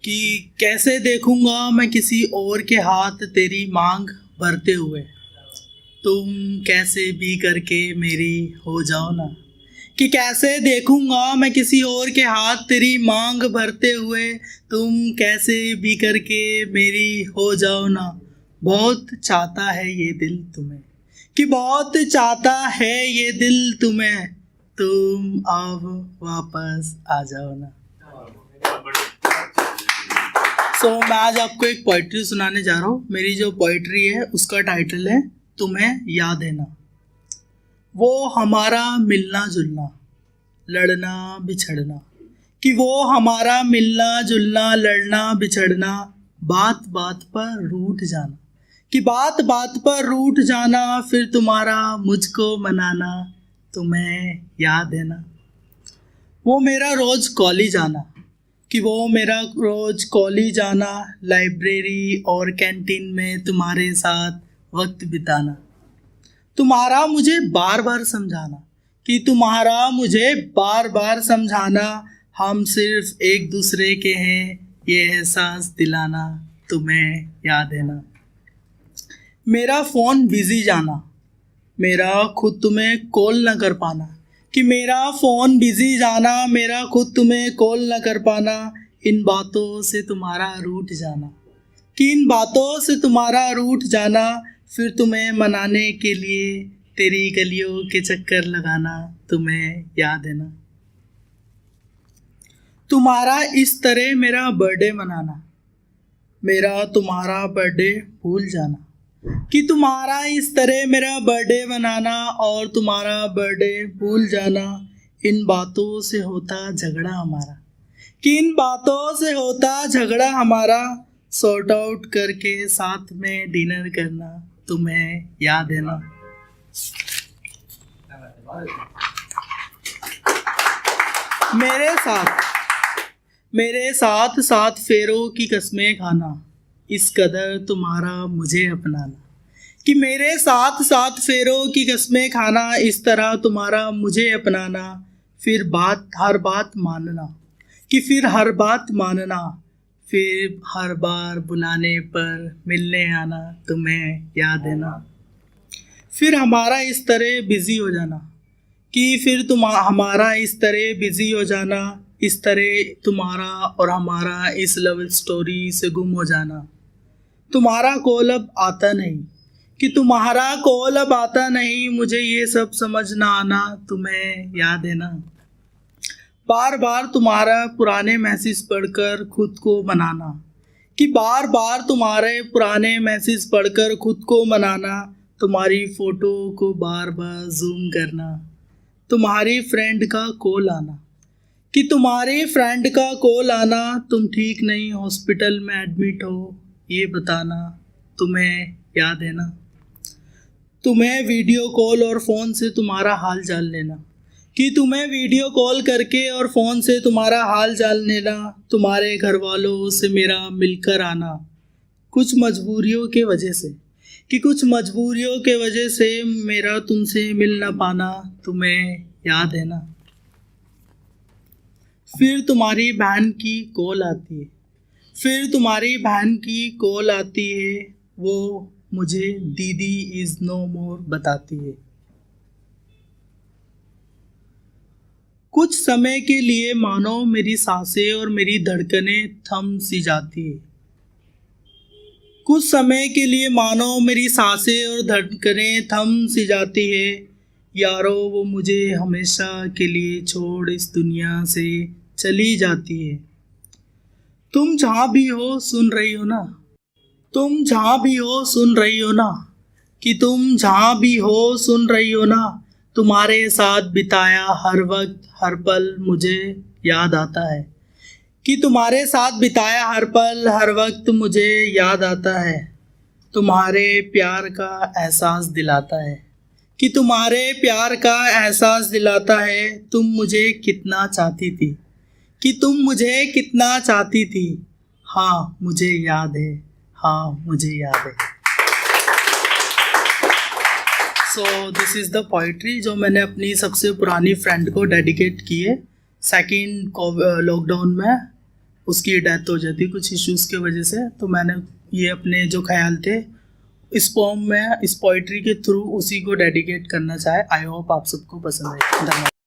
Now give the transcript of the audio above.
कि कैसे देखूंगा मैं किसी और के हाथ तेरी मांग भरते हुए, तुम कैसे भी करके मेरी हो जाओ ना। कि कैसे देखूंगा मैं किसी और के हाथ तेरी मांग भरते हुए, तुम कैसे भी करके मेरी हो जाओ ना। बहुत चाहता है ये दिल तुम्हें, कि बहुत चाहता है ये दिल तुम्हें, तुम अब वापस आ जाओ ना। मैं आज आपको एक पोइट्री सुनाने जा रहा हूँ। मेरी जो पोइट्री है उसका टाइटल है तुम्हें याद है ना। वो हमारा मिलना जुलना, लड़ना बिछड़ना, कि वो हमारा मिलना जुलना लड़ना बिछड़ना, बात बात पर रूठ जाना, कि बात बात पर रूठ जाना, फिर तुम्हारा मुझको मनाना, तुम्हें याद है ना। वो मेरा रोज कॉलेज आना, कि वो मेरा रोज कॉलेज आना, लाइब्रेरी और कैंटीन में तुम्हारे साथ वक्त बिताना, तुम्हारा मुझे बार बार समझाना, कि तुम्हारा मुझे बार बार समझाना, हम सिर्फ एक दूसरे के हैं ये एहसास दिलाना, तुम्हें याद है ना। मेरा फ़ोन बिजी जाना, मेरा खुद तुम्हें कॉल न कर पाना, कि मेरा फ़ोन बिजी जाना, मेरा खुद तुम्हें कॉल न कर पाना, इन बातों से तुम्हारा रूठ जाना, कि इन बातों से तुम्हारा रूठ जाना, फिर तुम्हें मनाने के लिए तेरी गलियों के चक्कर लगाना, तुम्हें याद है ना। तुम्हारा इस तरह मेरा बर्थडे मनाना, मेरा तुम्हारा बर्थडे भूल जाना, कि तुम्हारा इस तरह मेरा बर्थडे मनाना और तुम्हारा बर्थडे भूल जाना, इन बातों से होता झगड़ा हमारा, कि इन बातों से होता झगड़ा हमारा, सॉर्ट आउट करके साथ में डिनर करना, तुम्हें याद है ना। मेरे साथ साथ फेरों की कस्में खाना, इस कदर तुम्हारा मुझे अपनाना, कि मेरे साथ साथ फेरों की कस्में खाना, इस तरह तुम्हारा मुझे अपनाना, फिर हर बात मानना, कि फिर हर बात मानना, फिर हर बार बुलाने पर मिलने आना, तुम्हें याद है ना। फिर हमारा इस तरह बिजी हो जाना, कि फिर हमारा इस तरह बिजी हो जाना, इस तरह तुम्हारा और हमारा इस लव स्टोरी से गुम हो जाना, तुम्हारा कॉल अब आता नहीं, कि तुम्हारा कॉल अब आता नहीं, मुझे ये सब समझ ना आना, तुम्हें याद है ना। बार बार तुम्हारा पुराने मैसेज पढ़कर खुद को मनाना, कि बार बार तुम्हारे पुराने मैसेज पढ़कर खुद को मनाना, तुम्हारी फ़ोटो को बार बार जूम करना, तुम्हारी फ्रेंड का कॉल आना, कि तुम्हारी फ्रेंड का कॉल आना, तुम ठीक नहीं हॉस्पिटल में एडमिट हो ये बताना, तुम्हें याद है ना। तुम्हें वीडियो कॉल और फ़ोन से तुम्हारा हाल जान लेना, कि तुम्हें वीडियो कॉल करके और फ़ोन से तुम्हारा हाल जान लेना, तुम्हारे घर वालों से मेरा मिलकर आना, कुछ मजबूरियों के वजह से, कि कुछ मजबूरियों के वजह से मेरा तुमसे मिल ना पाना, तुम्हें याद है ना। फिर तुम्हारी बहन की कॉल आती है, फिर तुम्हारी बहन की कॉल आती है, वो मुझे दीदी इज़ नो मोर बताती है। कुछ समय के लिए मानो मेरी सांसें और मेरी धड़कनें थम सी जाती है, कुछ समय के लिए मानो मेरी सांसें और धड़कनें थम सी जाती है, यारो वो मुझे हमेशा के लिए छोड़ इस दुनिया से चली जाती है। तुम जहाँ भी हो सुन रही हो ना, तुम जहाँ भी हो सुन रही हो ना, कि तुम जहाँ भी हो सुन रही हो ना, तुम्हारे साथ बिताया हर वक्त हर पल मुझे याद आता है, कि तुम्हारे साथ बिताया हर पल हर वक्त मुझे याद आता है, तुम्हारे प्यार का एहसास दिलाता है, कि तुम्हारे प्यार का एहसास दिलाता है, तुम मुझे कितना चाहती थी, कि तुम मुझे कितना चाहती थी, हाँ मुझे याद है, हाँ मुझे याद है। दिस इज़ द पोइट्री जो मैंने अपनी सबसे पुरानी फ्रेंड को डेडिकेट की है सेकेंड लॉकडाउन में। उसकी डेथ हो जाती कुछ इश्यूज़ की वजह से। तो मैंने ये अपने जो ख्याल थे इस पोम में, इस पोइट्री के थ्रू उसी को डेडिकेट करना चाहे। आई होप आप सबको पसंद आए। धन्यवाद।